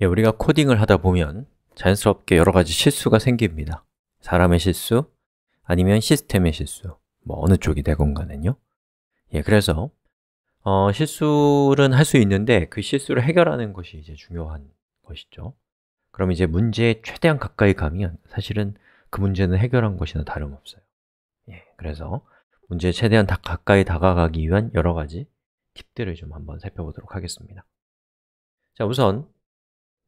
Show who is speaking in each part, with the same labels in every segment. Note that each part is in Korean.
Speaker 1: 우리가 코딩을 하다 보면 자연스럽게 여러 가지 실수가 생깁니다. 사람의 실수, 아니면 시스템의 실수, 뭐 어느 쪽이 되건 간에요. 그래서 실수는 할 수 있는데 그 실수를 해결하는 것이 이제 중요한 것이죠. 그럼 이제 문제에 최대한 가까이 가면 사실은 그 문제는 해결한 것이나 다름없어요. 그래서 문제에 최대한 가까이 다가가기 위한 여러 가지 팁들을 좀 한번 살펴보도록 하겠습니다. 자, 우선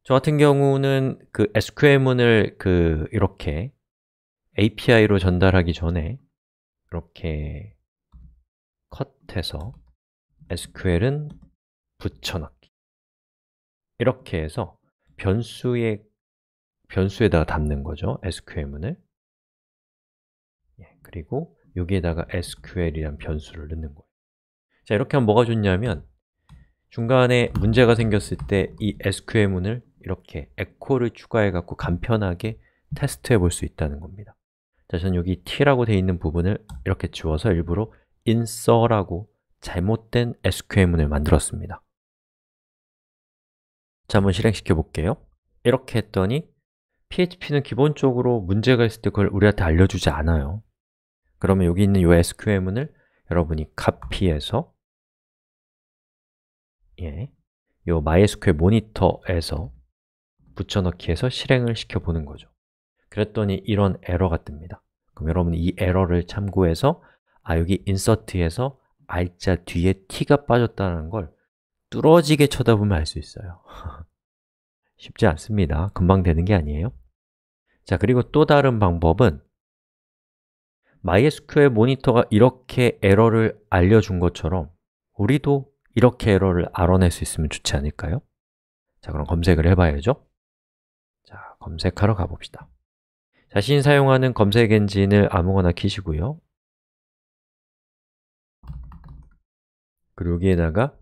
Speaker 1: 저 같은 경우는 그 SQL문을 이렇게 API로 전달하기 전에 이렇게 컷해서 SQL은 붙여넣기 이렇게 해서 변수에다가 담는 거죠, SQL문을. 그리고 여기에다가 SQL이란 변수를 넣는 거예요. 자, 이렇게 하면 뭐가 좋냐면 중간에 문제가 생겼을 때 이 SQL문을 이렇게 에코를 추가해 갖고 간편하게 테스트해 볼 수 있다는 겁니다. 자, 저는 여기 t라고 되어 있는 부분을 이렇게 지워서 일부러 insert라고 잘못된 SQL문을 만들었습니다. 자, 한번 실행시켜 볼게요. 이렇게 했더니 PHP는 기본적으로 문제가 있을 때 그걸 우리한테 알려주지 않아요. 그러면 여기 있는 이 SQL문을 여러분이 카피해서 이 MySQL 모니터에서 붙여넣기 해서 실행을 시켜보는 거죠. 그랬더니 이런 에러가 뜹니다. 그럼 여러분이 이 에러를 참고해서 여기 insert에서 알자 뒤에 t가 빠졌다는 걸 뚫어지게 쳐다보면 알 수 있어요. 쉽지 않습니다. 금방 되는 게 아니에요. 자, 그리고 또 다른 방법은 MySQL 모니터가 이렇게 에러를 알려준 것처럼 우리도 이렇게 에러를 알아낼 수 있으면 좋지 않을까요? 자, 그럼 검색을 해봐야죠. 자, 검색하러 가봅시다. 자신이 사용하는 검색 엔진을 아무거나 키시고요. 그리고 여기에다가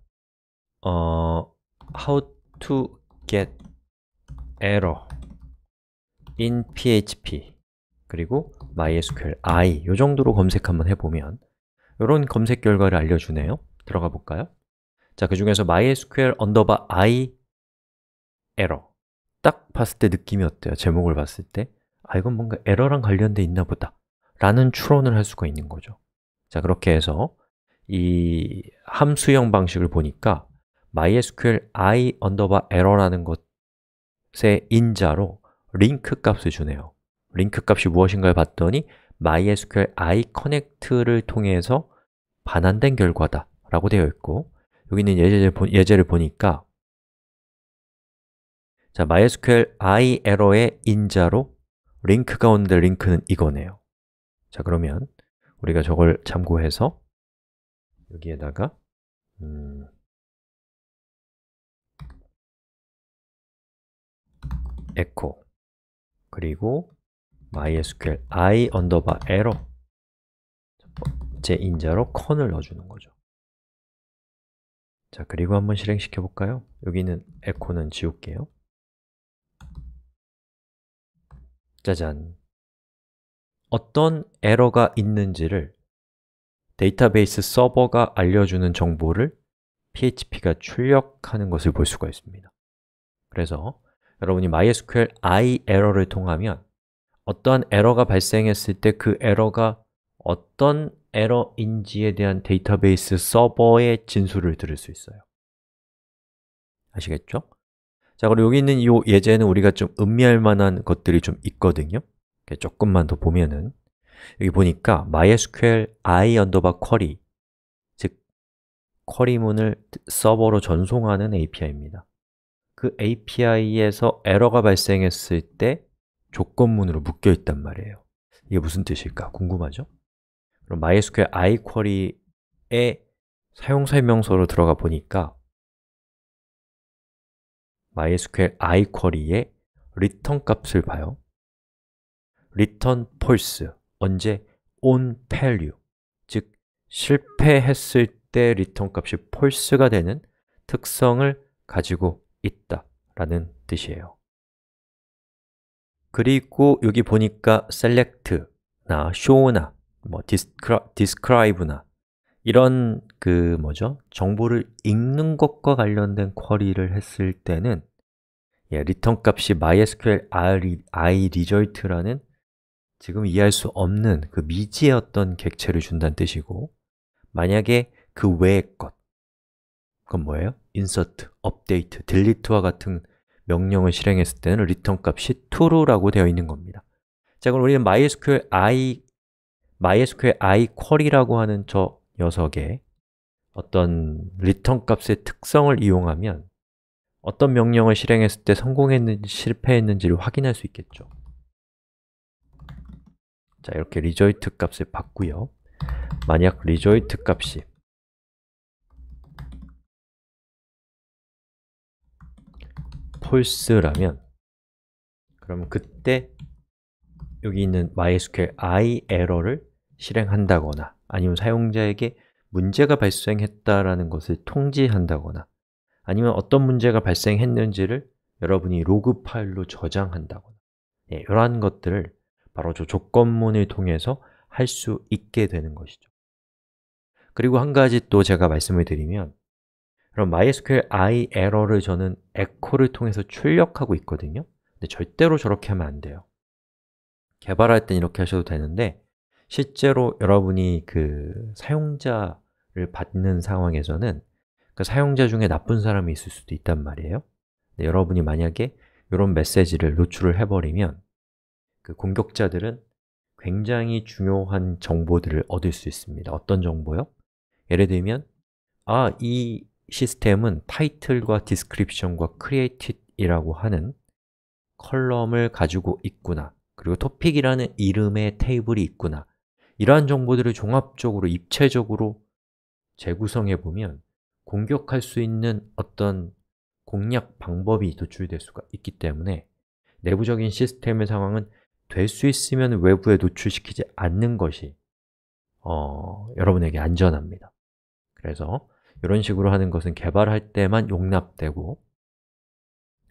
Speaker 1: How to get error in PHP 그리고 MySQL I 이 정도로 검색 한번 해보면 이런 검색 결과를 알려주네요. 들어가 볼까요? 자, 그 중에서 MySQL _I error 딱 봤을 때 느낌이 어때요? 제목을 봤을 때 이건 뭔가 에러랑 관련돼 있나 보다 라는 추론을 할 수가 있는 거죠. 자, 그렇게 해서 이 함수형 방식을 보니까 MySQL I _error라는 것의 인자로 링크 값을 주네요. 링크 값이 무엇인가를 봤더니 MySQL I connect를 통해서 반환된 결과다 라고 되어 있고 여기 있는 예제를 보니까 자, MySQL I 에러의 인자로 링크가 오는데 링크는 이거네요. 자, 그러면 우리가 저걸 참고해서 여기에다가 echo 그리고 MySQL I _error 첫 번째 인자로 con을 넣어주는 거죠. 자, 그리고 한번 실행시켜 볼까요? 여기는 echo는 지울게요. 짜잔! 어떤 에러가 있는지를 데이터베이스 서버가 알려주는 정보를 PHP가 출력하는 것을 볼 수가 있습니다. 그래서 여러분이 MySQL I 에러를 통하면 어떠한 에러가 발생했을 때 그 에러가 어떤 에러인지에 대한 데이터베이스 서버의 진술을 들을 수 있어요. 아시겠죠? 자, 그리고 여기 있는 이 예제는 우리가 좀 음미할 만한 것들이 좀 있거든요. 조금만 더 보면은 여기 보니까 MySQL I _query 즉 쿼리문을 서버로 전송하는 API입니다. 그 API에서 에러가 발생했을 때 조건문으로 묶여 있단 말이에요. 이게 무슨 뜻일까? 궁금하죠? 그럼 MySQL iQuery의 사용 설명서로 들어가 보니까 MySQL iQuery의 return 값을 봐요. return false, 언제? on failure, 즉 실패했을 때 return 값이 false가 되는 특성을 가지고 있다라는 뜻이에요. 그리고 여기 보니까 select나 show나 describe나 이런 정보를 읽는 것과 관련된 쿼리를 했을 때는 return 값이 MySQL I result라는 지금 이해할 수 없는 그 미지의 어떤 객체를 준다는 뜻이고, 만약에 그 외의 것, 그건 뭐예요? insert, update, delete와 같은 명령을 실행했을 때는 return 값이 true라고 되어 있는 겁니다. 자, 그럼 우리는 MySQL I query라고 하는 저 녀석의 어떤 return 값의 특성을 이용하면 어떤 명령을 실행했을 때 성공했는지 실패했는지를 확인할 수 있겠죠. 자, 이렇게 result 값을 받고요. 만약 result 값이 false라면 그럼 그때 여기 있는 MySQL I error를 실행한다거나 아니면 사용자에게 문제가 발생했다라는 것을 통지한다거나 아니면 어떤 문제가 발생했는지를 여러분이 로그 파일로 저장한다거나 이러한 것들을 바로 저 조건문을 통해서 할 수 있게 되는 것이죠. 그리고 한 가지 또 제가 말씀을 드리면 그럼 MySQL I error를 저는 echo를 통해서 출력하고 있거든요. 근데 절대로 저렇게 하면 안 돼요. 개발할 땐 이렇게 하셔도 되는데 실제로 여러분이 그 사용자를 받는 상황에서는 그 사용자 중에 나쁜 사람이 있을 수도 있단 말이에요. 근데 여러분이 만약에 이런 메시지를 노출을 해버리면 그 공격자들은 굉장히 중요한 정보들을 얻을 수 있습니다. 어떤 정보요? 예를 들면 이 시스템은 title과 description과 created이라고 하는 컬럼을 가지고 있구나, 그리고 topic이라는 이름의 테이블이 있구나, 이러한 정보들을 종합적으로, 입체적으로 재구성해 보면 공격할 수 있는 어떤 공략 방법이 노출될 수가 있기 때문에 내부적인 시스템의 상황은 될 수 있으면 외부에 노출시키지 않는 것이 여러분에게 안전합니다. 그래서 이런 식으로 하는 것은 개발할 때만 용납되고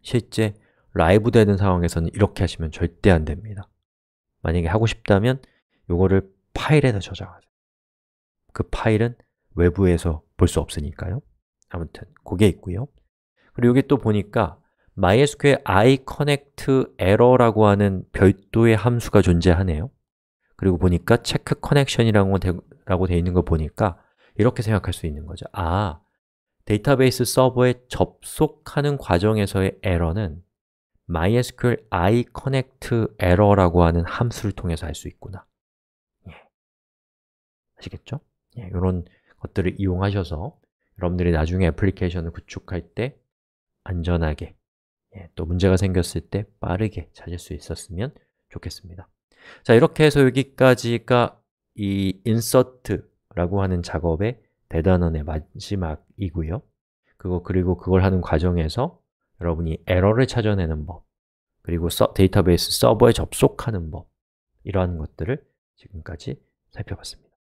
Speaker 1: 실제 라이브 되는 상황에서는 이렇게 하시면 절대 안 됩니다. 만약에 하고 싶다면 이거를 파일에다 저장하세요. 그 파일은 외부에서 볼 수 없으니까요. 아무튼 그게 있고요. 그리고 여기 또 보니까 MySQL I connect error라고 하는 별도의 함수가 존재하네요. 그리고 보니까 check connection이라고 되어 있는 거 보니까 이렇게 생각할 수 있는 거죠. 데이터베이스 서버에 접속하는 과정에서의 에러는 MySQL I connect error라고 하는 함수를 통해서 할 수 있구나. 아시겠죠? 이런 것들을 이용하셔서 여러분들이 나중에 애플리케이션을 구축할 때 안전하게, 또 문제가 생겼을 때 빠르게 찾을 수 있었으면 좋겠습니다. 자, 이렇게 해서 여기까지가 이 insert라고 하는 작업의 대단원의 마지막이고요. 그리고 그걸 하는 과정에서 여러분이 에러를 찾아내는 법, 그리고 데이터베이스 서버에 접속하는 법, 이러한 것들을 지금까지 살펴봤습니다.